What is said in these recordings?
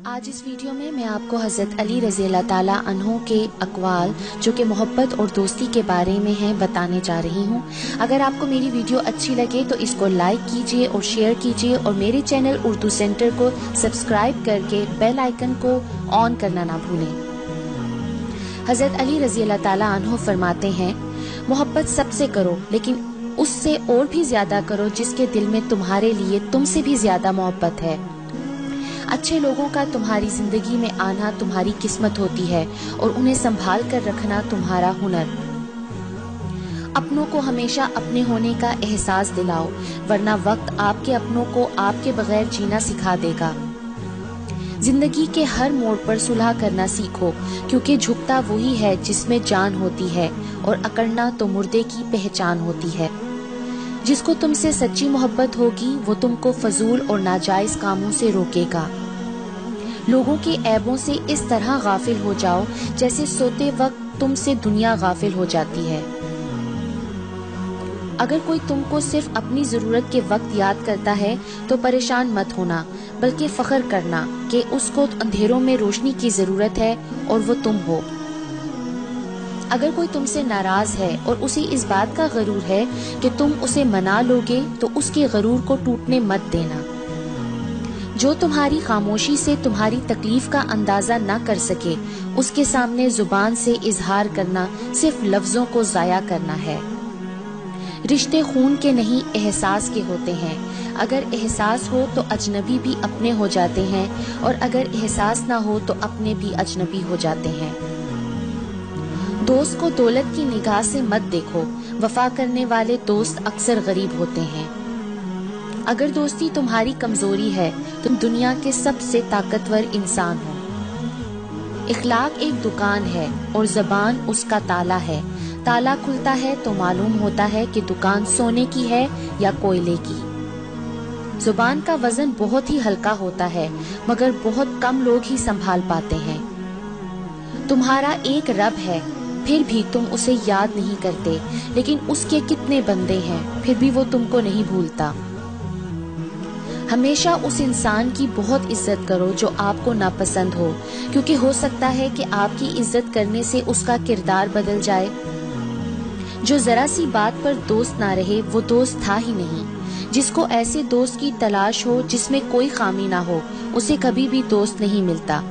آج اس ویڈیو میں آپ کو حضرت علی رضی اللہ تعالیٰ عنہ کے اقوال جو کہ محبت اور دوستی کے بارے میں ہیں بتانے جا رہی ہوں۔ اگر آپ کو میری ویڈیو اچھی لگے تو اس کو لائک کیجئے اور شیئر کیجئے اور میرے چینل اردو سینٹر کو سبسکرائب کر کے بیل آئیکن کو آن کرنا نہ بھولیں۔ حضرت علی رضی اللہ تعالیٰ عنہ فرماتے ہیں، محبت سب سے کرو لیکن اس سے اور بھی زیادہ کرو جس کے دل میں تمہارے لیے تم سے بھی زیادہ محبت ہے۔ اچھے لوگوں کا تمہاری زندگی میں آنا تمہاری قسمت ہوتی ہے اور انہیں سنبھال کر رکھنا تمہارا ہنر۔ اپنوں کو ہمیشہ اپنے ہونے کا احساس دلاؤ، ورنہ وقت آپ کے اپنوں کو آپ کے بغیر جینا سکھا دے گا۔ زندگی کے ہر موڑ پر صلح کرنا سیکھو، کیونکہ جھکتا وہی ہے جس میں جان ہوتی ہے اور اکڑنا تو مردے کی پہچان ہوتی ہے۔ جس کو تم سے سچی محبت ہوگی وہ تم کو فضول اور ناجائز کاموں سے روکے گا۔ لوگوں کے عیبوں سے اس طرح غافل ہو جاؤ جیسے سوتے وقت تم سے دنیا غافل ہو جاتی ہے۔ اگر کوئی تم کو صرف اپنی ضرورت کے وقت یاد کرتا ہے تو پریشان مت ہونا، بلکہ فخر کرنا کہ اس کو اندھیروں میں روشنی کی ضرورت ہے اور وہ تم ہو۔ اگر کوئی تم سے ناراض ہے اور اسے اس بات کا غرور ہے کہ تم اسے منا لوگے تو اس کے غرور کو ٹوٹنے مت دینا۔ جو تمہاری خاموشی سے تمہاری تکلیف کا اندازہ نہ کر سکے اس کے سامنے زبان سے اظہار کرنا صرف لفظوں کو ضائع کرنا ہے۔ رشتے خون کے نہیں احساس کے ہوتے ہیں۔ اگر احساس ہو تو اجنبی بھی اپنے ہو جاتے ہیں اور اگر احساس نہ ہو تو اپنے بھی اجنبی ہو جاتے ہیں۔ دوست کو دولت کی نگاہ سے مت دیکھو، وفا کرنے والے دوست اکثر غریب ہوتے ہیں۔ اگر دوستی تمہاری کمزوری ہے تو تم دنیا کے سب سے طاقتور انسان ہو۔ اخلاق ایک دکان ہے اور زبان اس کا تالا ہے۔ تالا کھلتا ہے تو معلوم ہوتا ہے کہ دکان سونے کی ہے یا کوئلے کی۔ زبان کا وزن بہت ہی ہلکا ہوتا ہے مگر بہت کم لوگ ہی سنبھال پاتے ہیں۔ تمہارا ایک رب ہے پھر بھی تم اسے یاد نہیں کرتے، لیکن اس کے کتنے بندے ہیں پھر بھی وہ تم کو نہیں بھولتا۔ ہمیشہ اس انسان کی بہت عزت کرو جو آپ کو ناپسند ہو، کیونکہ ہو سکتا ہے کہ آپ کی عزت کرنے سے اس کا کردار بدل جائے۔ جو ذرا سی بات پر دوست نہ رہے وہ دوست تھا ہی نہیں۔ جس کو ایسے دوست کی تلاش ہو جس میں کوئی خامی نہ ہو اسے کبھی بھی دوست نہیں ملتا۔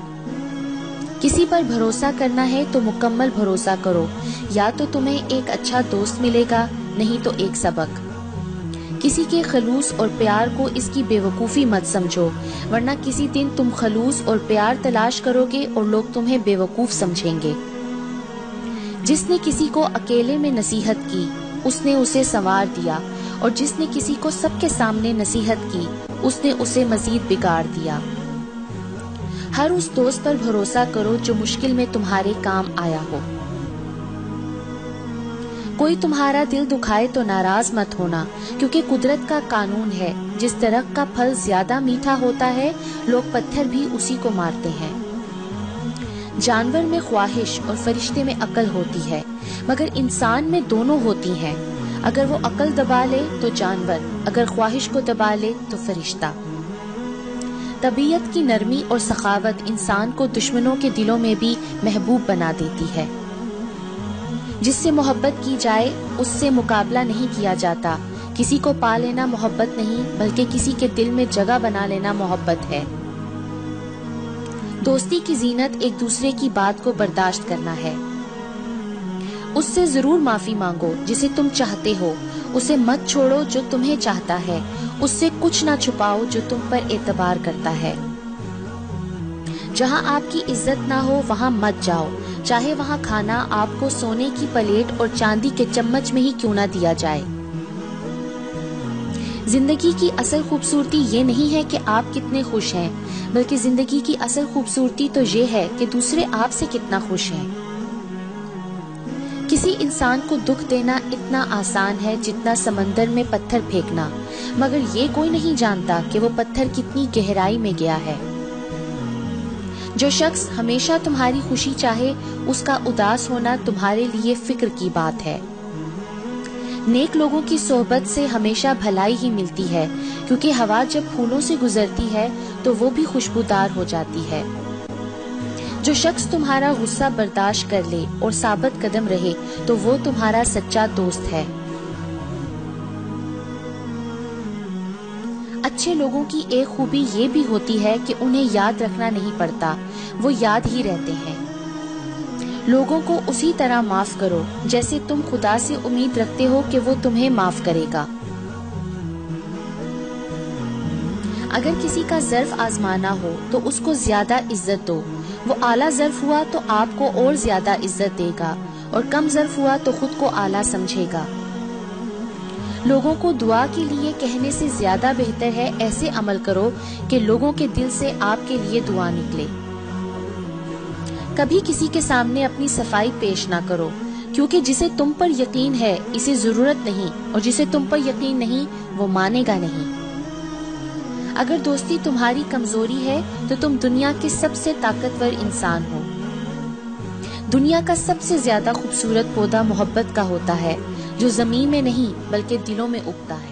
کسی پر بھروسہ کرنا ہے تو مکمل بھروسہ کرو، یا تو تمہیں ایک اچھا دوست ملے گا نہیں تو ایک سبق۔ کسی کے خلوص اور پیار کو اس کی بے وقوفی مت سمجھو، ورنہ کسی دن تم خلوص اور پیار تلاش کرو گے اور لوگ تمہیں بے وقوف سمجھیں گے۔ جس نے کسی کو اکیلے میں نصیحت کی اس نے اسے سنوار دیا، اور جس نے کسی کو سب کے سامنے نصیحت کی اس نے اسے مزید بگاڑ دیا۔ ہر اس دوست پر بھروسہ کرو جو مشکل میں تمہارے کام آیا ہو۔ کوئی تمہارا دل دکھائے تو ناراض مت ہونا، کیونکہ قدرت کا قانون ہے، جس درخت کا پھل زیادہ میٹھا ہوتا ہے لوگ پتھر بھی اسی کو مارتے ہیں۔ جانور میں خواہش اور فرشتے میں عقل ہوتی ہے، مگر انسان میں دونوں ہوتی ہیں۔ اگر وہ عقل دبا لے تو جانور، اگر خواہش کو دبا لے تو فرشتہ۔ طبیعت کی نرمی اور سخاوت انسان کو دشمنوں کے دلوں میں بھی محبوب بنا دیتی ہے۔ جس سے محبت کی جائے اس سے مقابلہ نہیں کیا جاتا۔ کسی کو پا لینا محبت نہیں بلکہ کسی کے دل میں جگہ بنا لینا محبت ہے۔ دوستی کی زینت ایک دوسرے کی بات کو برداشت کرنا ہے۔ اس سے ضرور معافی مانگو جسے تم چاہتے ہو، اسے مت چھوڑو جو تمہیں چاہتا ہے، اس سے کچھ نہ چھپاؤ جو تم پر اعتبار کرتا ہے۔ جہاں آپ کی عزت نہ ہو وہاں مت جاؤ، چاہے وہاں کھانا آپ کو سونے کی پلیٹ اور چاندی کے چمچ میں ہی کیوں نہ دیا جائے۔ زندگی کی اصل خوبصورتی یہ نہیں ہے کہ آپ کتنے خوش ہیں، بلکہ زندگی کی اصل خوبصورتی تو یہ ہے کہ دوسرے آپ سے کتنا خوش ہیں۔ کسی انسان کو دکھ دینا اتنا آسان ہے جتنا سمندر میں پتھر پھینکنا، مگر یہ کوئی نہیں جانتا کہ وہ پتھر کتنی گہرائی میں گیا ہے۔ جو شخص ہمیشہ تمہاری خوشی چاہے اس کا اداس ہونا تمہارے لیے فکر کی بات ہے۔ نیک لوگوں کی صحبت سے ہمیشہ بھلائی ہی ملتی ہے، کیونکہ ہوا جب پھولوں سے گزرتی ہے تو وہ بھی خوشبودار ہو جاتی ہے۔ جو شخص تمہارا غصہ برداشت کر لے اور ثابت قدم رہے تو وہ تمہارا سچا دوست ہے۔ اچھے لوگوں کی ایک خوبی یہ بھی ہوتی ہے کہ انہیں یاد رکھنا نہیں پڑتا، وہ یاد ہی رہتے ہیں۔ لوگوں کو اسی طرح معاف کرو جیسے تم خدا سے امید رکھتے ہو کہ وہ تمہیں معاف کرے گا۔ اگر کسی کا ظرف آزمانا ہو تو اس کو زیادہ عزت دو، وہ اعلیٰ ظرف ہوا تو آپ کو اور زیادہ عزت دے گا، اور کم ظرف ہوا تو خود کو اعلیٰ سمجھے گا۔ لوگوں کو دعا کے لیے کہنے سے زیادہ بہتر ہے ایسے عمل کرو کہ لوگوں کے دل سے آپ کے لیے دعا نکلے۔ کبھی کسی کے سامنے اپنی صفائی پیش نہ کرو، کیونکہ جسے تم پر یقین ہے اسے ضرورت نہیں، اور جسے تم پر یقین نہیں وہ مانے گا نہیں۔ اگر دوستی تمہاری کمزوری ہے تو تم دنیا کے سب سے طاقتور انسان ہو۔ دنیا کا سب سے زیادہ خوبصورت پودا محبت کا ہوتا ہے، جو زمین میں نہیں بلکہ دلوں میں اگتا ہے۔